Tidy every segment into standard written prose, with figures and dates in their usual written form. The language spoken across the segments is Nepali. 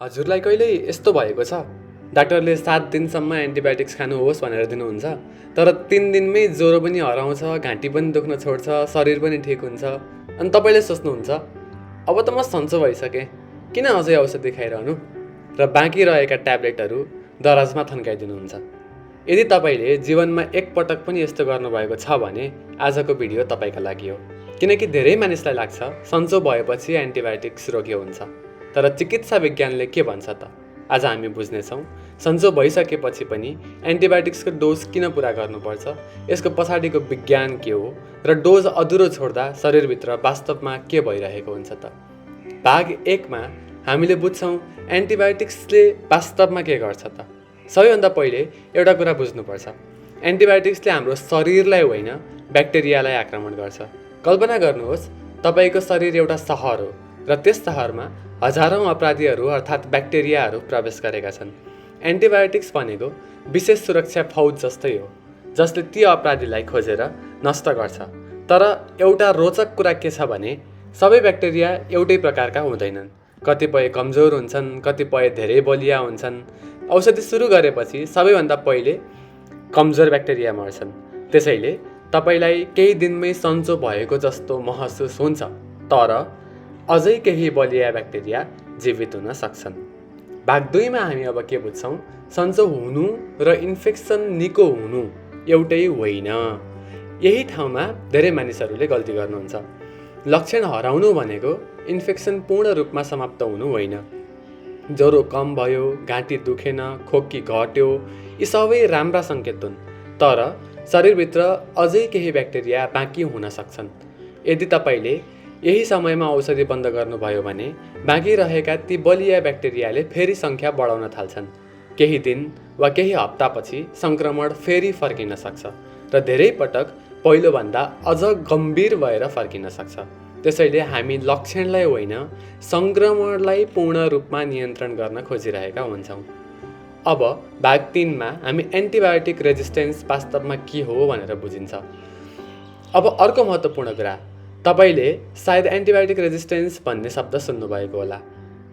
हजुरलाई कहिल्यै यस्तो भएको छ डाक्टरले 7 दिनसम्म एन्टिबायोटिक्स खानुहोस् भनेर दिनुहुन्छ, तर 3 दिनमै ज्वरो पनि हराउँछ, घाँटी पनि दुख्न छोड्छ, शरीर पनि ठिक हुन्छ, अनि तपाईँले सोच्नुहुन्छ अब त म सन्चो भइसकेँ, किन अझै औषधि खाइरहनु र बाँकी रहेका ट्याब्लेटहरू दराजमा थन्काइदिनुहुन्छ। यदि तपाईँले जीवनमा एकपटक पनि यस्तो गर्नुभएको छ भने आजको भिडियो तपाईँका लागि हो, किनकि धेरै मानिसलाई लाग्छ सन्चो भएपछि एन्टिबायोटिक्स रोकियो हुन्छ, तर चिकित्सा विज्ञानले के भन्छ त आज हामी बुझ्नेछौँ। सन्चो भइसकेपछि पनि एन्टिबायोटिक्सको डोज किन पुरा गर्नुपर्छ, यसको पछाडिको विज्ञान के हो र डोज अधुरो छोड्दा शरीरभित्र वास्तवमा के भइरहेको हुन्छ त। भाग 1 मा हामीले बुझ्छौँ एन्टिबायोटिक्सले वास्तवमा के गर्छ त। सबैभन्दा पहिले एउटा कुरा बुझ्नुपर्छ, एन्टिबायोटिक्सले हाम्रो शरीरलाई होइन ब्याक्टेरियालाई आक्रमण गर्छ। कल्पना गर्नुहोस् तपाईँको शरीर एउटा सहर हो र त्यस सहरमा हजारौँ अपराधीहरू अर्थात् ब्याक्टेरियाहरू प्रवेश गरेका छन्। एन्टिबायोटिक्स भनेको विशेष सुरक्षा फौज जस्तै हो, जसले ती अपराधीलाई खोजेर नष्ट गर्छ। तर एउटा रोचक कुरा के छ भने सबै ब्याक्टेरिया एउटै प्रकारका हुँदैनन्। कतिपय कमजोर हुन्छन्, कतिपय धेरै बलिया हुन्छन्। औषधि सुरु गरेपछि सबैभन्दा पहिले कमजोर ब्याक्टेरिया मर्छन्। त्यसैले तपाईँलाई केही दिनमै सन्चो भएको जस्तो महसुस हुन्छ, तर अझै केही बलिया ब्याक्टेरिया जीवित हुन सक्छन्। भाग 2 मा हामी अब के बुझ्छौँ, सन्चो हुनु र इन्फेक्सन निको हुनु एउटै होइन। यही ठाउँमा धेरै मानिसहरूले गल्ती गर्नुहुन्छ। लक्षण हराउनु भनेको इन्फेक्सन पूर्ण रूपमा समाप्त हुनु होइन। ज्वरो कम भयो, घाँटी दुखेन, खोकी घट्यो, यी सबै राम्रा सङ्केत हुन्, तर शरीरभित्र अझै केही ब्याक्टेरिया बाँकी हुन सक्छन्। यदि तपाईँले यही समयमा औषधि बन्द गर्नुभयो भने बाँकी रहेका ती बलिया ब्याक्टेरियाले फेरि सङ्ख्या बढाउन थाल्छन्। केही दिन वा केही हप्तापछि सङ्क्रमण फेरि फर्किन सक्छ र धेरै पटक पहिलोभन्दा अझ गम्भीर भएर फर्किन सक्छ। त्यसैले हामी लक्षणलाई होइन सङ्क्रमणलाई पूर्ण रूपमा नियन्त्रण गर्न खोजिरहेका हुन्छौँ। अब भाग 3 मा हामी एन्टिबायोटिक रेजिस्टेन्स वास्तवमा के हो भनेर बुझिन्छ। अब अर्को महत्त्वपूर्ण कुरा, तपाईँले सायद एन्टिबायोटिक रेजिस्टेन्स भन्ने शब्द सुन्नुभएको होला।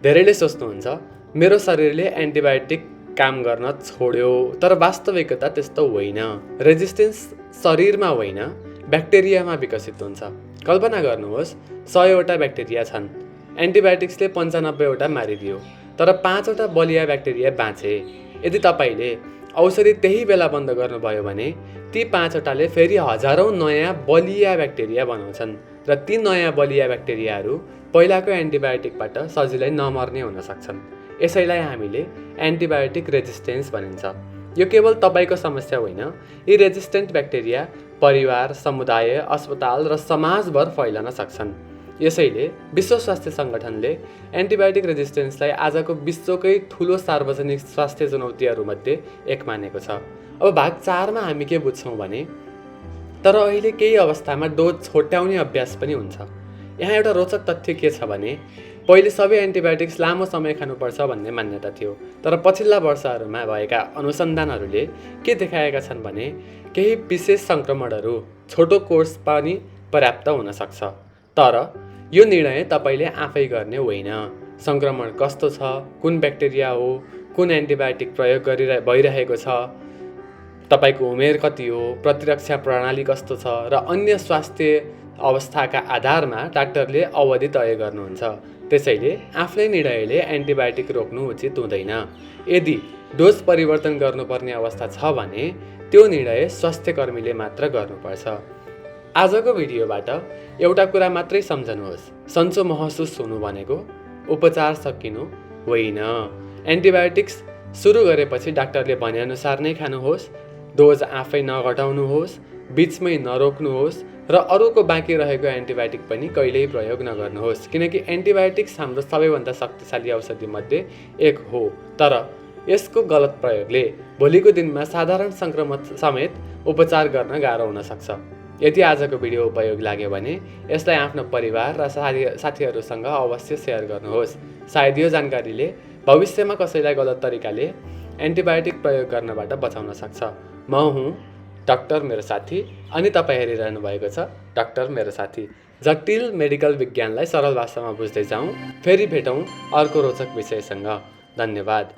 धेरैले सोच्नुहुन्छ मेरो शरीरले एन्टिबायोटिक काम गर्न छोड्यो, तर वास्तविकता त्यस्तो होइन। रेजिस्टेन्स शरीरमा होइन ब्याक्टेरियामा विकसित हुन्छ। कल्पना गर्नुहोस् 100वटा ब्याक्टेरिया छन्, एन्टिबायोटिक्सले 95वटा मारिदियो, तर 5वटा बलिया ब्याक्टेरिया बाँचे। यदि तपाईँले औषधि त्यही बेला बन्द गर्नुभयो भने ती 5वटाले फेरि हजारौँ नयाँ बलिया ब्याक्टेरिया बनाउँछन् र ती नयाँ बलिया ब्याक्टेरियाहरू पहिलाको एन्टिबायोटिकबाट सजिलै नमर्ने हुन सक्छन्। यसैलाई हामीले एन्टिबायोटिक रेजिस्टेन्स भनिन्छ। यो केवल तपाईँको समस्या होइन, यी रेजिस्टेन्ट ब्याक्टेरिया परिवार, समुदाय, अस्पताल र समाजभर फैलन सक्छन्। यसैले विश्व स्वास्थ्य सङ्गठनले एन्टिबायोटिक रेजिस्टेन्सलाई आजको विश्वकै ठुलो सार्वजनिक स्वास्थ्य चुनौतीहरूमध्ये एक मानेको छ। अब भाग 4 मा हामी के बुझ्छौँ भने तर अहिले केही अवस्थामा डोज छोट्याउने अभ्यास पनि हुन्छ। यहाँ एउटा रोचक तथ्य के छ भने पहिले सबै एन्टिबायोटिक्स लामो समय खानुपर्छ भन्ने मान्यता थियो, तर पछिल्ला वर्षहरूमा भएका अनुसन्धानहरूले के देखाएका छन् भने केही विशेष सङ्क्रमणहरू छोटो कोर्स पनि पर्याप्त हुन सक्छ। तर यो निर्णय तपाईँले आफै गर्ने होइन। सङ्क्रमण कस्तो छ, कुन ब्याक्टेरिया हो, कुन एन्टिबायोटिक प्रयोग भइरहेको छ, तपाईँको उमेर कति हो, प्रतिरक्षा प्रणाली कस्तो छ र अन्य स्वास्थ्य अवस्थाका आधारमा डाक्टरले अवधि तय गर्नुहुन्छ। त्यसैले आफ्नै निर्णयले एन्टिबायोटिक रोक्नु उचित हुँदैन। यदि डोज परिवर्तन गर्नुपर्ने अवस्था छ भने त्यो निर्णय स्वास्थ्यकर्मीले मात्र गर्नुपर्छ। आजको भिडियोबाट एउटा कुरा मात्रै सम्झनुहोस्, सन्चो महसुस हुनु भनेको उपचार सकिनु होइन। एन्टिबायोटिक्स सुरु गरेपछि डाक्टरले भनेअनुसार नै खानुहोस्, डोज आफै नघटाउनुहोस्, बिचमै नरोक्नुहोस् र अरूको बाँकी रहेको एन्टिबायोटिक पनि कहिल्यै प्रयोग नगर्नुहोस्, किनकि एन्टिबायोटिक्स हाम्रो सबैभन्दा शक्तिशाली औषधिमध्ये एक हो, तर यसको गलत प्रयोगले भोलिको दिनमा साधारण सङ्क्रमण समेत उपचार गर्न गाह्रो हुन सक्छ। यदि आजको भिडियो उपयोग लाग्यो भने यसलाई आफ्नो परिवार र साथीहरूसँग अवश्य सेयर गर्नुहोस्। सायद यो जानकारीले भविष्यमा कसैलाई गलत तरिकाले एन्टिबायोटिक प्रयोग गर्नबाट बचाउन सक्छ। म हुँ डाक्टर मेरो साथी अनि तपाईँ हेरिरहनु भएको छ डाक्टर मेरो साथी। जटिल मेडिकल विज्ञानलाई सरल भाषामा बुझ्दै जाउँ। फेरि भेटौँ अर्को रोचक विषयसँग। धन्यवाद।